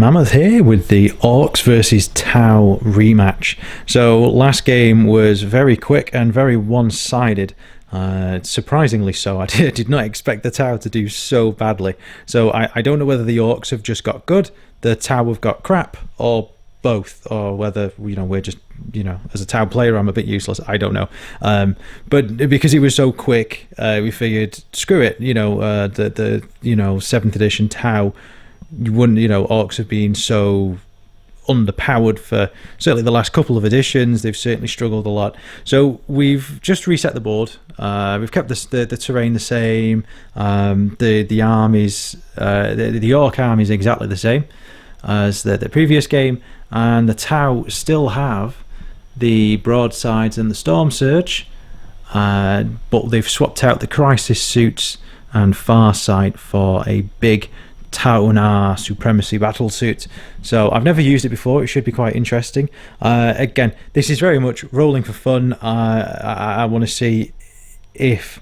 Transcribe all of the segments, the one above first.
Mammoth here with the Orks versus Tau rematch. So last game was very quick and very one-sided. Surprisingly so. I did not expect the Tau to do so badly. So I don't know whether the Orks have just got good, the Tau have got crap, or both, or whether we're just as a Tau player I'm a bit useless. I don't know. But because it was so quick, we figured screw it. The 7th edition Tau. You wouldn't, Orks have been so underpowered for certainly the last couple of editions. They've certainly struggled a lot. So we've just reset the board. We've kept the terrain the same. The armies, the Orc army is exactly the same as the previous game, and the Tau still have the broadsides and the storm surge, but they've swapped out the crisis suits and Farsight for a big Taunar supremacy battle suit. So I've never used it before. It should be quite interesting. Again, this is very much rolling for fun. I want to see if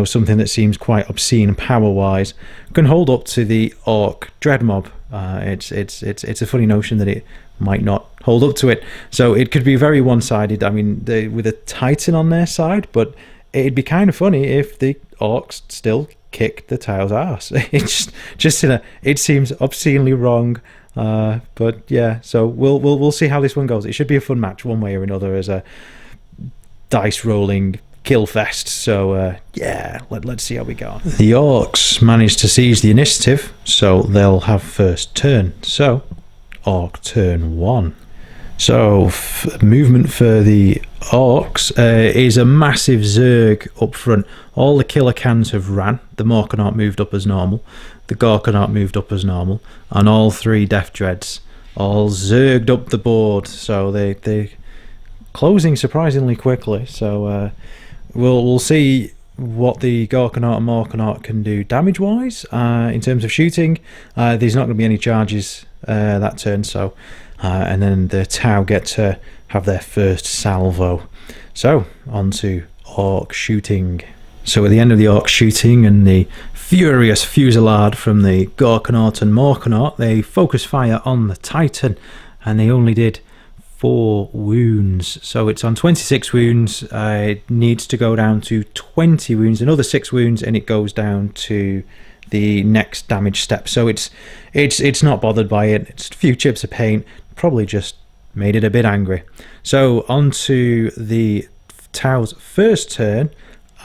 something that seems quite obscene power wise can hold up to the Orc dread mob. It's a funny notion that it might not hold up to it, so it could be very one-sided. I mean, with a Titan on their side, but it'd be kind of funny if the Orcs still kick the Tau's ass. It's just it seems obscenely wrong, but yeah. So we'll see how this one goes. It should be a fun match one way or another as a dice rolling kill fest. So yeah, let's see how we go. The Orcs managed to seize the initiative, so they'll have first turn. So Orc turn 1. So movement for the Orcs is a massive Zerg up front. All the killer cans have ran. The Morkanart moved up as normal. The Gorkanart moved up as normal, and all 3 Death Dreads all Zerged up the board. So they're closing surprisingly quickly. So we'll see what the Gorkanart and Morkanart can do damage wise in terms of shooting. There's not going to be any charges that turn, so and then the Tau get to have their first salvo. So on to Orc shooting. So at the end of the Orc shooting and the furious fusillade from the Gorkanart and Morkanart, they focus fire on the Titan, and they only did 4 wounds. So it's on 26 wounds. It needs to go down to 20 wounds, another 6 wounds, and it goes down to the next damage step. So it's not bothered by it. It's a few chips of paint, probably just made it a bit angry. So on to the Tau's first turn,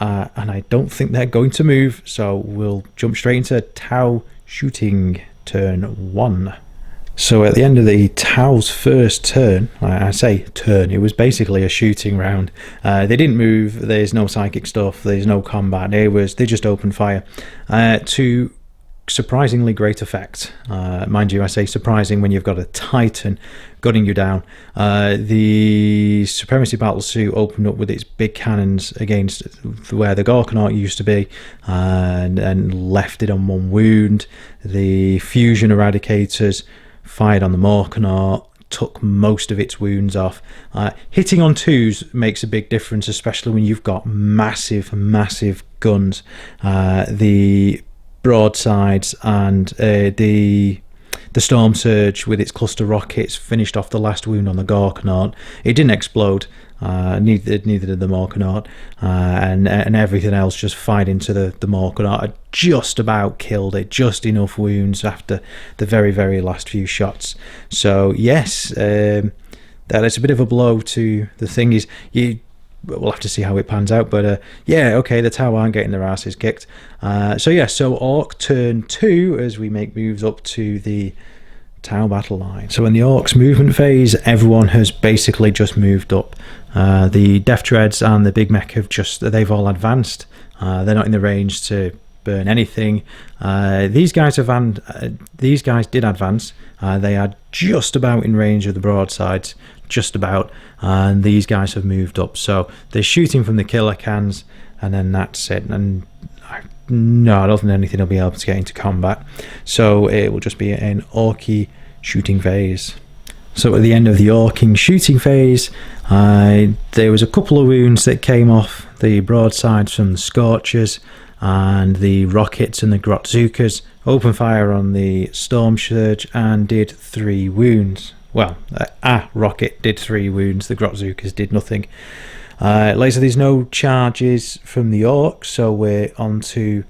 and I don't think they're going to move, so we'll jump straight into Tau shooting turn 1. So at the end of the Tau's first turn, I say turn, it was basically a shooting round. They didn't move, there's no psychic stuff, there's no combat, they just opened fire to surprisingly great effect. Mind you, I say surprising when you've got a Titan gunning you down. The Supremacy Battle Suit opened up with its big cannons against where the Gorkanart used to be, and left it on 1 wound. The Fusion Eradicators fired on the Morkanart, took most of its wounds off. Hitting on 2s makes a big difference, especially when you've got massive guns. The broadsides and the Storm Surge with its cluster rockets finished off the last wound on the Gorkanart. It didn't explode, neither did the Morkanart, and everything else just fired into the Morkanart. It just about killed it, just enough wounds after the very last few shots. So yes, that is a bit of a blow to the thing. We'll have to see how it pans out, but yeah, okay, the Tau aren't getting their asses kicked. So Orc turn 2 as we make moves up to the Tau battle line. So in the Orcs movement phase, everyone has basically just moved up. The Death Dreads and the Big Mech they've all advanced. They're not in the range to burn anything. These guys did advance. They are just about in range of the broadsides, just about, and these guys have moved up. So they're shooting from the killer cans, and then that's it. And I don't think anything will be able to get into combat. So it will just be an Orky shooting phase. So at the end of the Orking shooting phase, there was a couple of wounds that came off the broadsides from the Scorchers. and the rockets and the Grotzukas opened fire on the Storm Surge and did 3 wounds. Well, a rocket did 3 wounds, the Grotzukas did nothing. Later, there's no charges from the Orks, so we're on to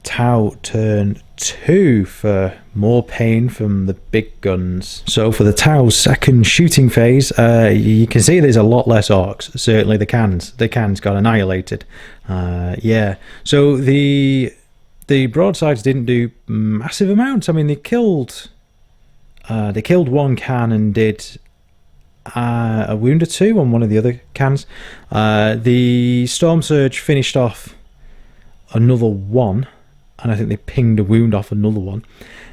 Tau turn 2 for more pain from the big guns. So for the Tau's second shooting phase, you can see there's a lot less Orks. Certainly the cans got annihilated. Yeah, so the broadsides didn't do massive amounts. I mean, they killed 1 can and did a wound or 2 on one of the other cans. The Storm Surge finished off another 1, and I think they pinged a wound off another 1.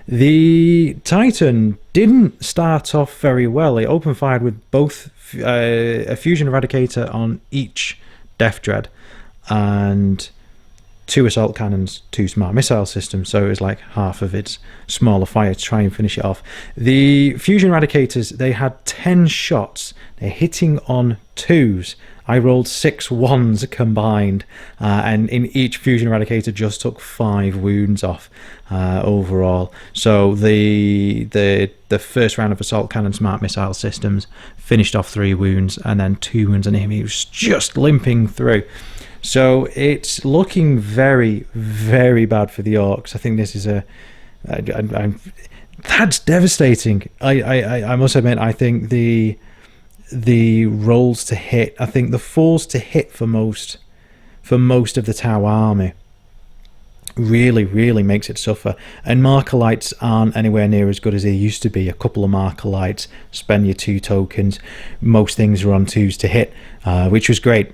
The Titan didn't start off very well. It opened fired with both a Fusion Eradicator on each Death Dread and 2 assault cannons, 2 smart missile systems, so it was like half of its smaller fire to try and finish it off. The Fusion Eradicators, they had 10 shots. They're hitting on 2s. I rolled 6 1s combined, and in each Fusion Eradicator just took 5 wounds off overall. So the first round of assault cannon smart missile systems finished off 3 wounds, and then 2 wounds on him. He was just limping through. So it's looking very, very bad for the Orks. I think this is that's devastating. I must admit, I think the rolls to hit, I think the falls to hit for most of the Tau army really makes it suffer. And marker lights aren't anywhere near as good as they used to be. A couple of marker lights, spend your 2 tokens. Most things are on 2s to hit, which was great.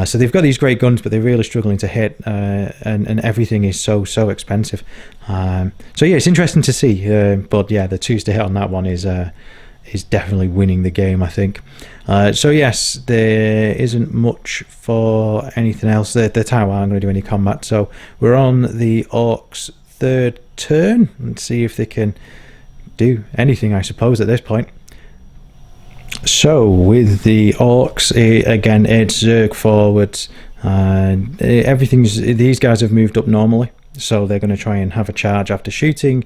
So they've got these great guns, but they're really struggling to hit, and everything is so expensive. So yeah, it's interesting to see. But yeah, the 2s to hit on that one is definitely winning the game, I think. So yes, there isn't much for anything else. The Tau aren't going to do any combat, so we're on the Orcs' 3rd turn. Let's see if they can do anything, I suppose, at this point. So with the Orcs, again, it's Zerg forwards. These guys have moved up normally, so they're going to try and have a charge after shooting.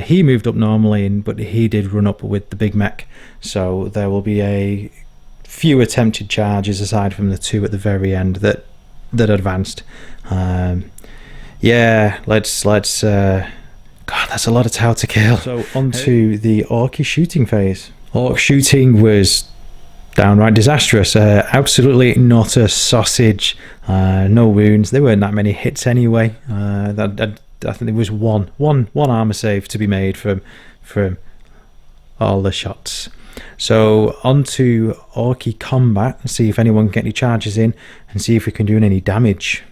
He moved up normally, but he did run up with the big mech, so there will be a few attempted charges aside from the 2 at the very end that advanced. Yeah, let's God, that's a lot of Tau to kill. So on to the Orky shooting phase. Orc shooting was downright disastrous. Absolutely not a sausage. No wounds. There weren't that many hits anyway. I think there was one armor save to be made from all the shots. So on to Orky combat and see if anyone can get any charges in and see if we can do any damage.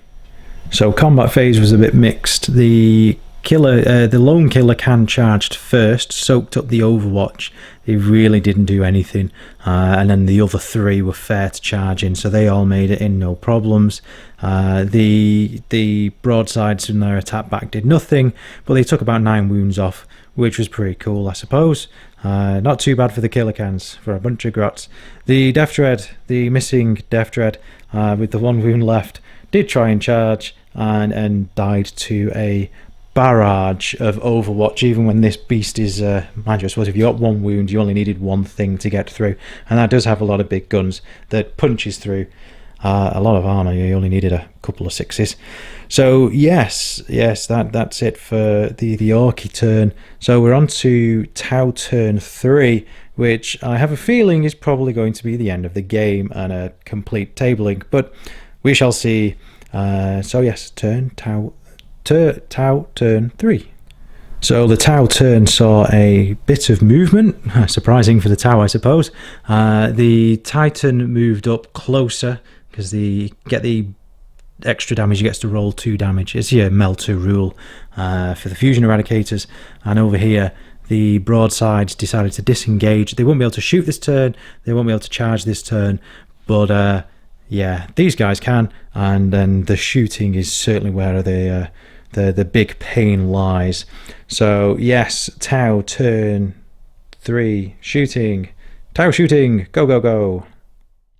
So combat phase was a bit mixed. The lone killer can charged first, soaked up the Overwatch. They really didn't do anything, and then the other 3 were fair to charge in, so they all made it in, no problems. The broadsides in their attack back did nothing, but they took about 9 wounds off, which was pretty cool, I suppose. Not too bad for the killer cans, for a bunch of grots. The Death Dread, the missing Death Dread, with the 1 wound left, did try and charge and died to a barrage of Overwatch, even when this beast is mind you, I suppose if you got 1 wound, you only needed 1 thing to get through, and that does have a lot of big guns that punches through a lot of armor. You only needed a couple of 6s. So yes, that's it for the Orky turn. So we're on to Tau turn 3, which I have a feeling is probably going to be the end of the game and a complete tabling, but we shall see. So yes, Tau turn 3. So the Tau turn saw a bit of movement, surprising for the Tau, I suppose. The Titan moved up closer because get the extra damage, he gets to roll 2 damage. It's your Melter rule for the Fusion Eradicators. And over here, the broadsides decided to disengage. They won't be able to shoot this turn, they won't be able to charge this turn, but yeah, these guys can, and then the shooting is certainly where the big pain lies. So yes, Tau turn 3 shooting. Tau shooting, go go go.